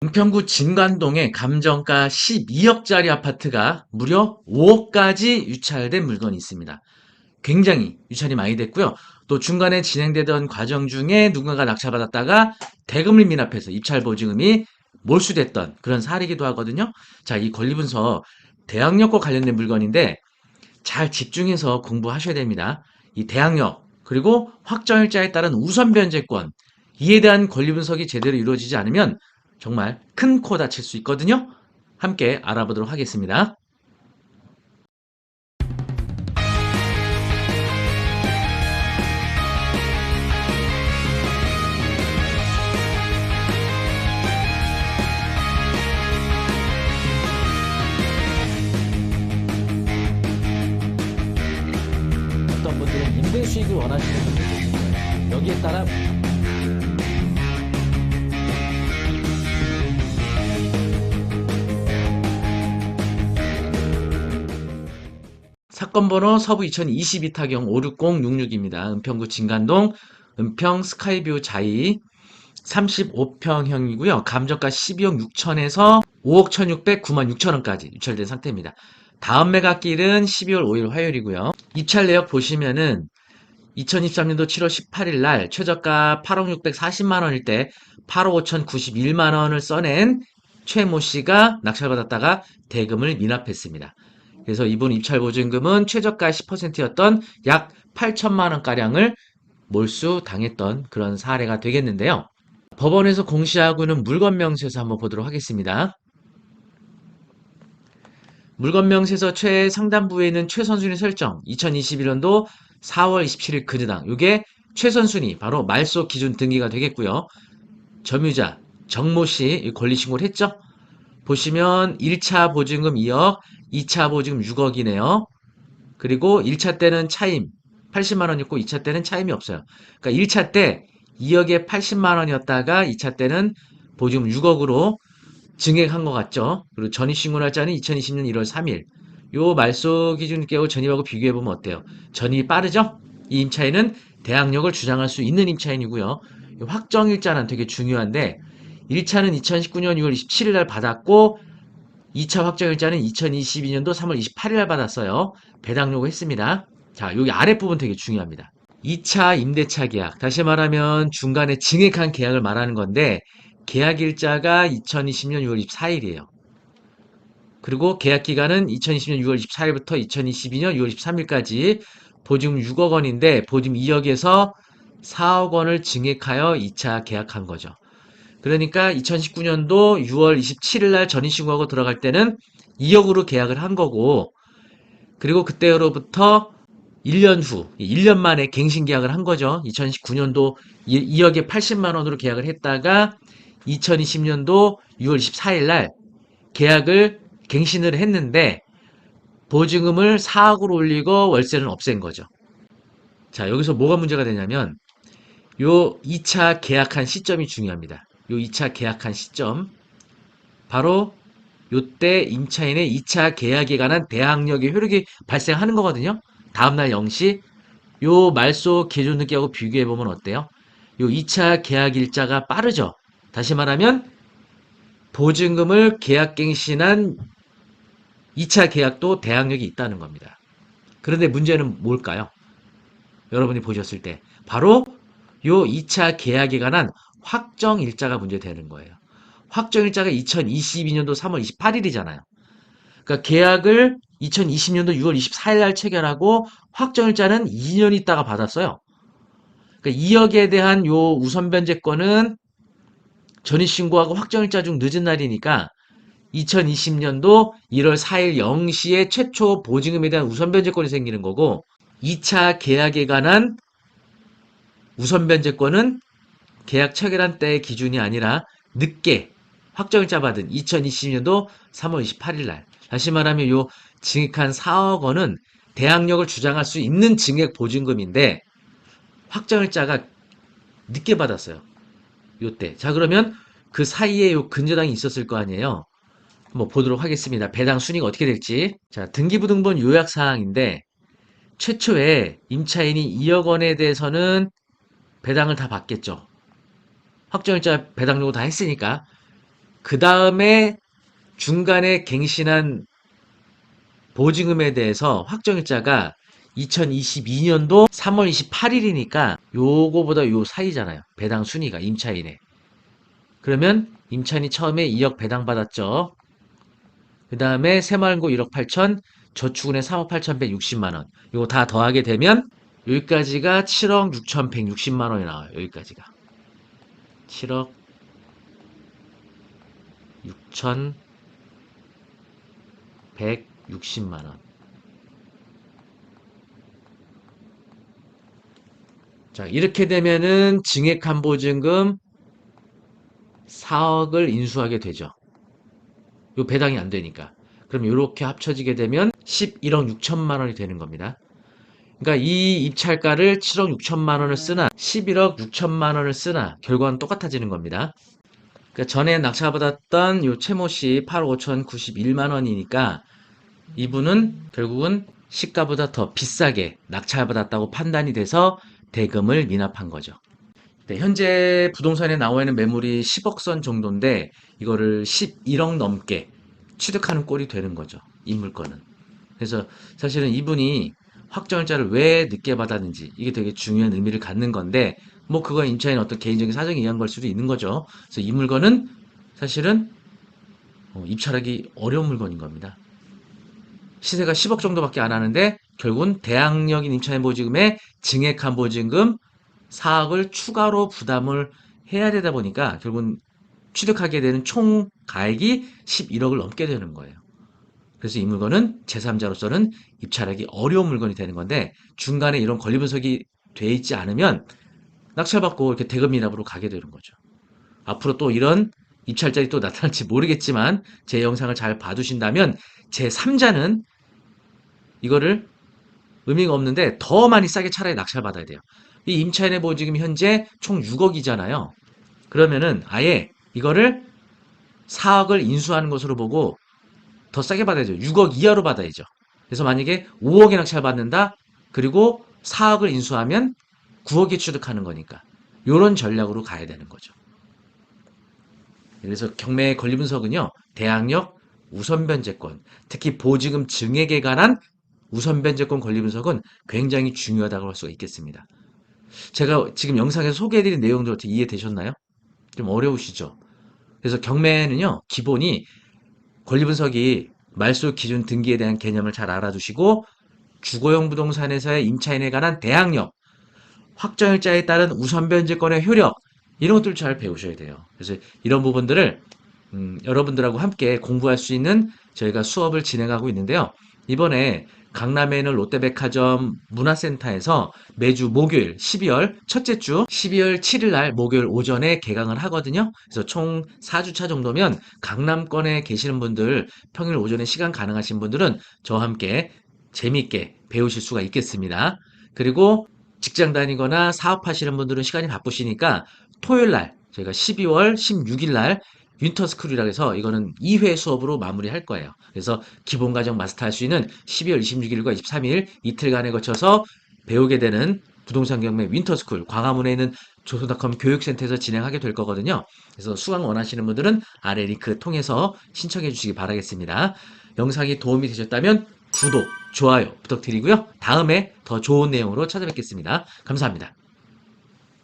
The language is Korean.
은평구 진관동에 감정가 12억짜리 아파트가 무려 5억까지 유찰된 물건이 있습니다. 굉장히 유찰이 많이 됐고요. 또 중간에 진행되던 과정 중에 누군가가 낙찰받았다가 대금을 미납해서 입찰 보증금이 몰수됐던 그런 사례이기도 하거든요. 자, 이 권리분서 대항력과 관련된 물건인데 잘 집중해서 공부하셔야 됩니다. 이 대항력 그리고 확정일자에 따른 우선 변제권 이에 대한 권리 분석이 제대로 이루어지지 않으면 정말 큰 코 다칠 수 있거든요. 함께 알아보도록 하겠습니다. 어떤 분들은 임대 수익을 원하시는 분들도 있을 거예요. 여기에 따라 사건 번호 서부 2022 타경 56066입니다. 은평구 진관동 은평 스카이뷰 자이 35평형이고요. 감정가 12억 6천에서 5억 1,600, 9만 6천 원까지 유찰된 상태입니다. 다음 매각일은 12월 5일 화요일이고요. 입찰 내역 보시면은 2023년도 7월 18일 날 최저가 8억 640만 원일 때 8억 5천 91만 원을 써낸 최모 씨가 낙찰받았다가 대금을 미납했습니다. 그래서 이분 입찰 보증금은 최저가 10%였던 약 8천만 원가량을 몰수당했던 그런 사례가 되겠는데요. 법원에서 공시하고는 물건 명세서 한번 보도록 하겠습니다. 물건 명세서 최상단부에 있는 최선순위 설정 2021년도 4월 27일 그제당 이게 최선순위 바로 말소 기준 등기가 되겠고요. 점유자 정모 씨 권리 신고를 했죠. 보시면 1차 보증금 2억, 2차 보증금 6억이네요. 그리고 1차 때는 차임 80만 원이었고 2차 때는 차임이 없어요. 그러니까 1차 때 2억에 80만 원이었다가 2차 때는 보증금 6억으로 증액한 것 같죠. 그리고 전입신고 날짜는 2020년 1월 3일. 요 말소 기준 깨고 전입하고 비교해보면 어때요? 전입이 빠르죠? 이 임차인은 대항력을 주장할 수 있는 임차인이고요. 확정일자는 되게 중요한데 1차는 2019년 6월 27일 날 받았고 2차 확정일자는 2022년도 3월 28일 날 받았어요. 배당 요구했습니다. 자, 여기 아랫부분 되게 중요합니다. 2차 임대차 계약, 다시 말하면 중간에 증액한 계약을 말하는 건데 계약일자가 2020년 6월 24일이에요. 그리고 계약기간은 2020년 6월 24일부터 2022년 6월 23일까지 보증 6억 원인데 보증 2억에서 4억 원을 증액하여 2차 계약한 거죠. 그러니까 2019년도 6월 27일 날 전입신고하고 들어갈 때는 2억으로 계약을 한 거고 그리고 그때로부터 1년 후, 1년 만에 갱신 계약을 한 거죠. 2019년도 2억에 80만 원으로 계약을 했다가 2020년도 6월 24일 날 계약을 갱신을 했는데 보증금을 4억으로 올리고 월세는 없앤 거죠. 자, 여기서 뭐가 문제가 되냐면 요 2차 계약한 시점이 중요합니다. 요 2차 계약한 시점 바로 요때 임차인의 2차 계약에 관한 대항력의 효력이 발생하는 거거든요. 다음날 0시 요 말소 기준 등기하고 비교해보면 어때요? 요 2차 계약 일자가 빠르죠. 다시 말하면 보증금을 계약갱신한 2차 계약도 대항력이 있다는 겁니다. 그런데 문제는 뭘까요? 여러분이 보셨을 때 바로 요 2차 계약에 관한 확정일자가 문제되는 거예요. 확정일자가 2022년도 3월 28일이잖아요. 그러니까 계약을 2020년도 6월 24일 날 체결하고 확정일자는 2년 있다가 받았어요. 그러니까 2억에 대한 요 우선 변제권은 전입신고하고 확정일자 중 늦은 날이니까 2020년도 1월 4일 0시에 최초 보증금에 대한 우선 변제권이 생기는 거고 2차 계약에 관한 우선 변제권은 계약 체결한 때의 기준이 아니라 늦게 확정일자 받은 2020년도 3월 28일 날 다시 말하면 요 증액한 4억 원은 대항력을 주장할 수 있는 증액 보증금인데 확정일자가 늦게 받았어요. 요때. 자, 그러면 그 사이에 요 근저당이 있었을 거 아니에요. 한번 보도록 하겠습니다. 배당 순위가 어떻게 될지. 자, 등기부등본 요약사항인데 최초에 임차인이 2억 원에 대해서는 배당을 다 받겠죠. 확정일자 배당 요구 다 했으니까. 그 다음에 중간에 갱신한 보증금에 대해서 확정일자가 2022년도 3월 28일이니까 요거보다 요 사이잖아요. 배당 순위가 임차인의. 그러면 임차인이 처음에 2억 배당 받았죠. 그 다음에 새마을고 1억 8천, 저축은행 3억 8,160만 원. 요거 다 더하게 되면 여기까지가 7억 6,160만 원이 나와요. 여기까지가. 7억 6,160만 원. 자, 이렇게 되면은 증액한보증금 4억을 인수하게 되죠. 요 배당이 안 되니까. 그럼 이렇게 합쳐지게 되면 11억 6천만 원이 되는 겁니다. 그러니까 이 입찰가를 7억 6천만 원을 쓰나 11억 6천만 원을 쓰나 결과는 똑같아지는 겁니다. 그러니까 전에 낙찰받았던 요 최모 씨 8억 5천 91만 원이니까 이분은 결국은 시가보다 더 비싸게 낙찰받았다고 판단이 돼서 대금을 미납한 거죠. 네, 현재 부동산에 나와 있는 매물이 10억 선 정도인데 이거를 11억 넘게 취득하는 꼴이 되는 거죠. 이 물건은. 그래서 사실은 이분이 확정일자를 왜 늦게 받았는지 이게 되게 중요한 의미를 갖는 건데 뭐 그건 임차인 어떤 개인적인 사정에 의한 걸 수도 있는 거죠. 그래서 이 물건은 사실은 입찰하기 어려운 물건인 겁니다. 시세가 10억 정도밖에 안 하는데 결국은 대항력인 임차인 보증금에 증액한 보증금 4억을 추가로 부담을 해야 되다 보니까 결국은 취득하게 되는 총 가액이 11억을 넘게 되는 거예요. 그래서 이 물건은 제3자로서는 입찰하기 어려운 물건이 되는 건데 중간에 이런 권리 분석이 돼 있지 않으면 낙찰받고 이렇게 대금 미납으로 가게 되는 거죠. 앞으로 또 이런 입찰자리 또 나타날지 모르겠지만 제 영상을 잘 봐두신다면 제3자는 이거를 의미가 없는데 더 많이 싸게 차라리 낙찰받아야 돼요. 이 임차인의 보증금이 현재 총 6억이잖아요. 그러면은 아예 이거를 4억을 인수하는 것으로 보고 더 싸게 받아야죠. 6억 이하로 받아야죠. 그래서 만약에 5억에 낙찰받는다? 그리고 4억을 인수하면 9억에 취득하는 거니까. 요런 전략으로 가야 되는 거죠. 그래서 경매의 권리 분석은요. 대항력, 우선변제권, 특히 보증금 증액에 관한 우선변제권 권리 분석은 굉장히 중요하다고 할 수가 있겠습니다. 제가 지금 영상에서 소개해드린 내용들 어떻게 이해되셨나요? 좀 어려우시죠? 그래서 경매는요. 기본이 권리 분석이 말소 기준 등기에 대한 개념을 잘 알아두시고 주거용 부동산에서의 임차인에 관한 대항력, 확정일자에 따른 우선변제권의 효력 이런 것들 잘 배우셔야 돼요. 그래서 이런 부분들을 여러분들하고 함께 공부할 수 있는 저희가 수업을 진행하고 있는데요. 이번에 강남에 있는 롯데백화점 문화센터에서 매주 목요일 12월 첫째 주 12월 7일 날 목요일 오전에 개강을 하거든요. 그래서 총 4주차 정도면 강남권에 계시는 분들 평일 오전에 시간 가능하신 분들은 저와 함께 재미있게 배우실 수가 있겠습니다. 그리고 직장 다니거나 사업하시는 분들은 시간이 바쁘시니까 토요일 날 저희가 12월 16일 날 윈터스쿨이라고 해서 이거는 2회 수업으로 마무리할 거예요. 그래서 기본 과정 마스터할 수 있는 12월 26일과 23일 이틀간에 거쳐서 배우게 되는 부동산 경매 윈터스쿨 광화문에 있는 조선닷컴 교육센터에서 진행하게 될 거거든요. 그래서 수강 원하시는 분들은 아래 링크 통해서 신청해 주시기 바라겠습니다. 영상이 도움이 되셨다면 구독, 좋아요 부탁드리고요. 다음에 더 좋은 내용으로 찾아뵙겠습니다. 감사합니다.